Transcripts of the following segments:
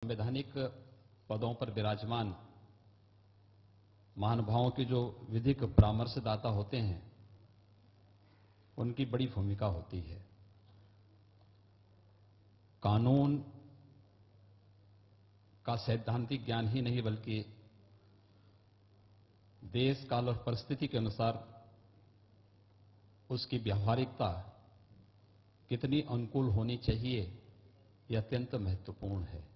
संवैधानिक पदों पर विराजमान महानुभावों के जो विधिक परामर्शदाता होते हैं, उनकी बड़ी भूमिका होती है। कानून का सैद्धांतिक ज्ञान ही नहीं बल्कि देश काल और परिस्थिति के अनुसार उसकी व्यावहारिकता कितनी अनुकूल होनी चाहिए, यह अत्यंत महत्वपूर्ण है।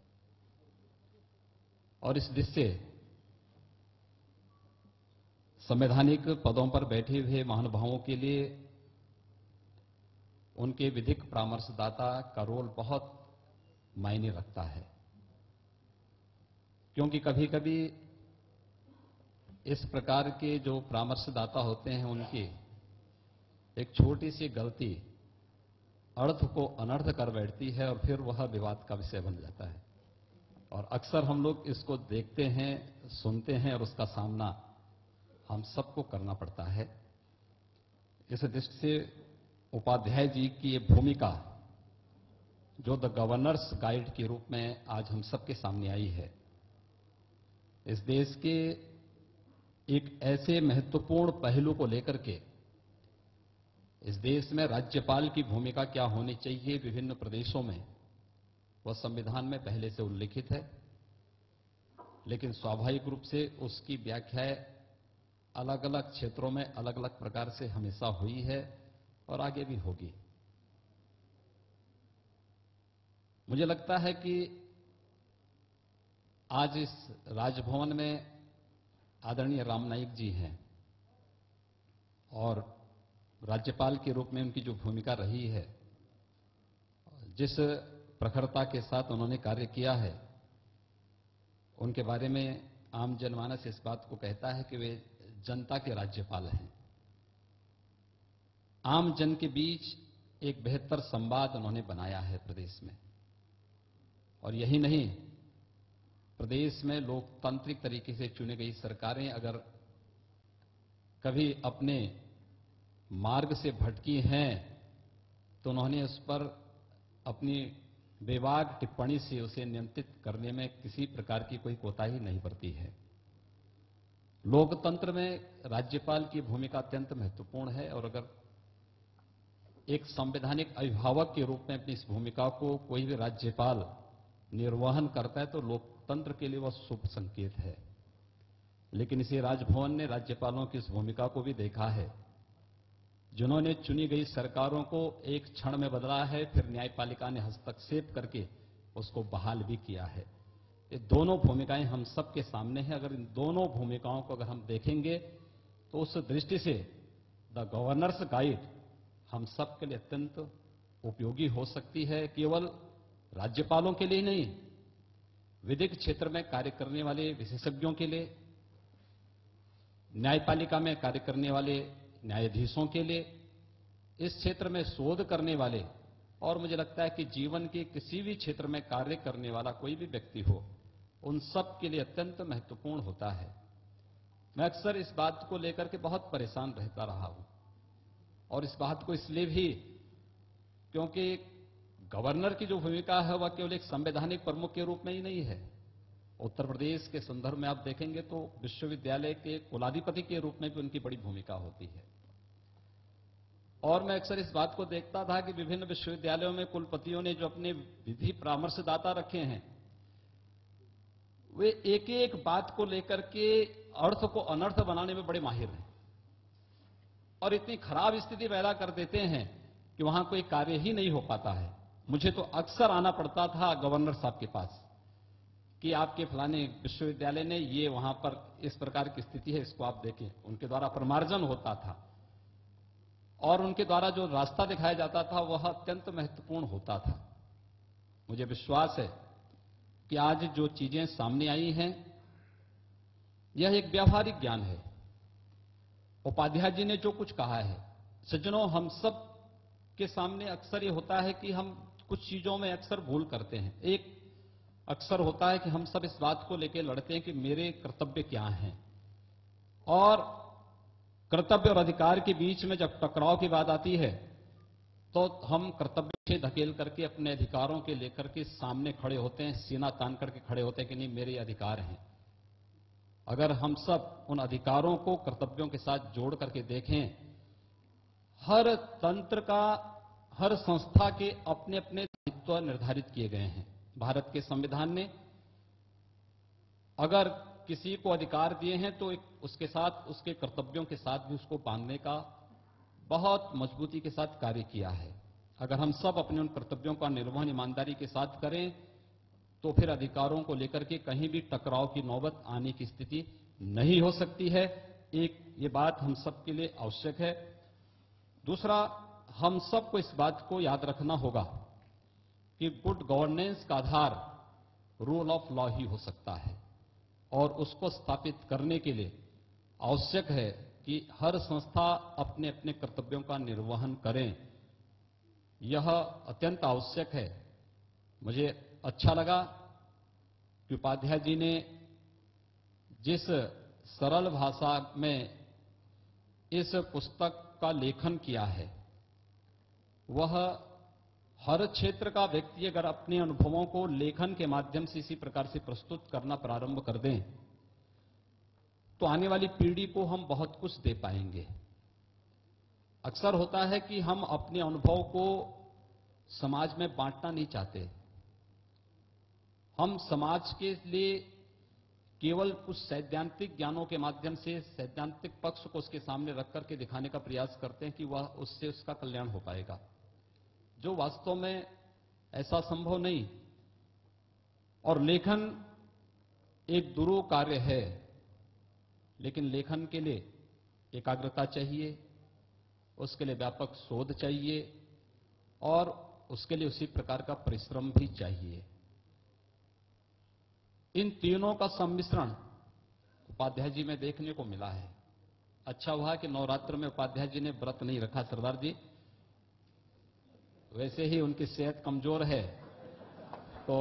और इस दृष्टि से संवैधानिक पदों पर बैठे हुए महानुभावों के लिए उनके विधिक परामर्शदाता का रोल बहुत मायने रखता है, क्योंकि कभी कभी इस प्रकार के जो परामर्शदाता होते हैं, उनकी एक छोटी सी गलती अर्थ को अनर्थ कर बैठती है और फिर वह विवाद का विषय बन जाता है। और अक्सर हम लोग इसको देखते हैं, सुनते हैं और उसका सामना हम सबको करना पड़ता है। इस दृष्टि से उपाध्याय जी की ये भूमिका जो द गवर्नर्स गाइड के रूप में आज हम सबके सामने आई है, इस देश के एक ऐसे महत्वपूर्ण पहलू को लेकर के इस देश में राज्यपाल की भूमिका क्या होनी चाहिए विभिन्न प्रदेशों में, वह संविधान में पहले से उल्लिखित है, लेकिन स्वाभाविक रूप से उसकी व्याख्याएं अलग अलग क्षेत्रों में अलग अलग प्रकार से हमेशा हुई है और आगे भी होगी। मुझे लगता है कि आज इस राजभवन में आदरणीय राम नाईक जी हैं और राज्यपाल के रूप में उनकी जो भूमिका रही है, जिस प्रखरता के साथ उन्होंने कार्य किया है, उनके बारे में आम जनमानस इस बात को कहता है कि वे जनता के राज्यपाल हैं। आम जन के बीच एक बेहतर संवाद उन्होंने बनाया है प्रदेश में। और यही नहीं, प्रदेश में लोकतांत्रिक तरीके से चुनी गई सरकारें अगर कभी अपने मार्ग से भटकी हैं तो उन्होंने उस पर अपनी बेवाक टिप्पणी से उसे नियंत्रित करने में किसी प्रकार की कोई कोताही नहीं बरती है। लोकतंत्र में राज्यपाल की भूमिका अत्यंत महत्वपूर्ण है और अगर एक संवैधानिक अभिभावक के रूप में अपनी इस भूमिका को कोई भी राज्यपाल निर्वहन करता है तो लोकतंत्र के लिए वह शुभ संकेत है। लेकिन इसी राजभवन ने राज्यपालों की इस भूमिका को भी देखा है, जिन्होंने चुनी गई सरकारों को एक क्षण में बदला है, फिर न्यायपालिका ने हस्तक्षेप करके उसको बहाल भी किया है। ये दोनों भूमिकाएं हम सबके सामने हैं। अगर इन दोनों भूमिकाओं को अगर हम देखेंगे तो उस दृष्टि से द गवर्नर्स गाइड हम सबके लिए अत्यंत उपयोगी हो सकती है। केवल राज्यपालों के लिए नहीं, विधिक क्षेत्र में कार्य करने वाले विशेषज्ञों के लिए, न्यायपालिका में कार्य करने वाले न्यायाधीशों के लिए, इस क्षेत्र में शोध करने वाले, और मुझे लगता है कि जीवन के किसी भी क्षेत्र में कार्य करने वाला कोई भी व्यक्ति हो, उन सब के लिए अत्यंत महत्वपूर्ण होता है। मैं अक्सर इस बात को लेकर के बहुत परेशान रहता रहा हूं, और इस बात को इसलिए भी क्योंकि गवर्नर की जो भूमिका है वह केवल एक संवैधानिक प्रमुख के रूप में ही नहीं है। उत्तर प्रदेश के संदर्भ में आप देखेंगे तो विश्वविद्यालय के कुलाधिपति के रूप में भी उनकी बड़ी भूमिका होती है। और मैं अक्सर इस बात को देखता था कि विभिन्न विश्वविद्यालयों में कुलपतियों ने जो अपने विधि परामर्शदाता रखे हैं, वे एक एक बात को लेकर के अर्थ को अनर्थ बनाने में बड़े माहिर हैं और इतनी खराब स्थिति पैदा कर देते हैं कि वहां कोई कार्य ही नहीं हो पाता है। मुझे तो अक्सर आना पड़ता था गवर्नर साहब के पास कि आपके फलाने विश्वविद्यालय ने ये वहां पर इस प्रकार की स्थिति है, इसको आप देखें। उनके द्वारा प्रमार्जन होता था और उनके द्वारा जो रास्ता दिखाया जाता था वह अत्यंत महत्वपूर्ण होता था। मुझे विश्वास है कि आज जो चीजें सामने आई हैं, यह एक व्यावहारिक ज्ञान है। उपाध्याय जी ने जो कुछ कहा है, सज्जनों, हम सब के सामने अक्सर ये होता है कि हम कुछ चीजों में अक्सर भूल करते हैं। एक अक्सर होता है कि हम सब इस बात को लेकर लड़ते हैं कि मेरे कर्तव्य क्या हैं, और कर्तव्य और अधिकार के बीच में जब टकराव की बात आती है तो हम कर्तव्य पीछे धकेल करके अपने अधिकारों के लेकर के सामने खड़े होते हैं, सीना तान करके खड़े होते हैं कि नहीं मेरे अधिकार हैं। अगर हम सब उन अधिकारों को कर्तव्यों के साथ जोड़ करके देखें, हर तंत्र का, हर संस्था के अपने अपने दायित्व निर्धारित किए गए हैं भारत के संविधान ने। अगर किसी को अधिकार दिए हैं तो उसके साथ, उसके कर्तव्यों के साथ भी उसको बांधने का बहुत मजबूती के साथ कार्य किया है। अगर हम सब अपने उन कर्तव्यों का निर्वहन ईमानदारी के साथ करें तो फिर अधिकारों को लेकर के कहीं भी टकराव की नौबत आने की स्थिति नहीं हो सकती है। एक ये बात हम सब के लिए आवश्यक है। दूसरा, हम सबको इस बात को याद रखना होगा कि गुड गवर्नेंस का आधार रूल ऑफ लॉ ही हो सकता है और उसको स्थापित करने के लिए आवश्यक है कि हर संस्था अपने अपने कर्तव्यों का निर्वहन करें। यह अत्यंत आवश्यक है। मुझे अच्छा लगा कि उपाध्याय जी ने जिस सरल भाषा में इस पुस्तक का लेखन किया है, वह हर क्षेत्र का व्यक्ति अगर अपने अनुभवों को लेखन के माध्यम से इसी प्रकार से प्रस्तुत करना प्रारंभ कर दें तो आने वाली पीढ़ी को हम बहुत कुछ दे पाएंगे। अक्सर होता है कि हम अपने अनुभव को समाज में बांटना नहीं चाहते। हम समाज के लिए केवल कुछ सैद्धांतिक ज्ञानों के माध्यम से सैद्धांतिक पक्ष को उसके सामने रख करके दिखाने का प्रयास करते हैं कि वह उससे उसका कल्याण हो पाएगा, जो वास्तव में ऐसा संभव नहीं। और लेखन एक दुरूह कार्य है, लेकिन लेखन के लिए एकाग्रता चाहिए, उसके लिए व्यापक शोध चाहिए और उसके लिए उसी प्रकार का परिश्रम भी चाहिए। इन तीनों का सम्मिश्रण उपाध्याय जी में देखने को मिला है। अच्छा हुआ कि नवरात्र में उपाध्याय जी ने व्रत नहीं रखा सरदार जी, वैसे ही उनकी सेहत कमजोर है तो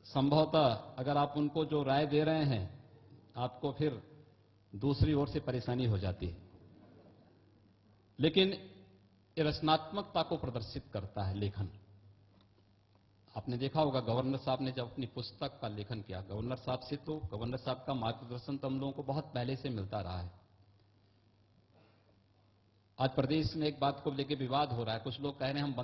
संभवतः अगर आप उनको जो राय दे रहे हैं आपको फिर दूसरी ओर से परेशानी हो जाती है। लेकिन ये रचनात्मकता को प्रदर्शित करता है लेखन। आपने देखा होगा गवर्नर साहब ने जब अपनी पुस्तक का लेखन किया, गवर्नर साहब का मार्गदर्शन तो हम लोगों को बहुत पहले से मिलता रहा है। आज प्रदेश में एक बात को लेकर विवाद हो रहा है। कुछ लोग कह रहे हैं हम बंद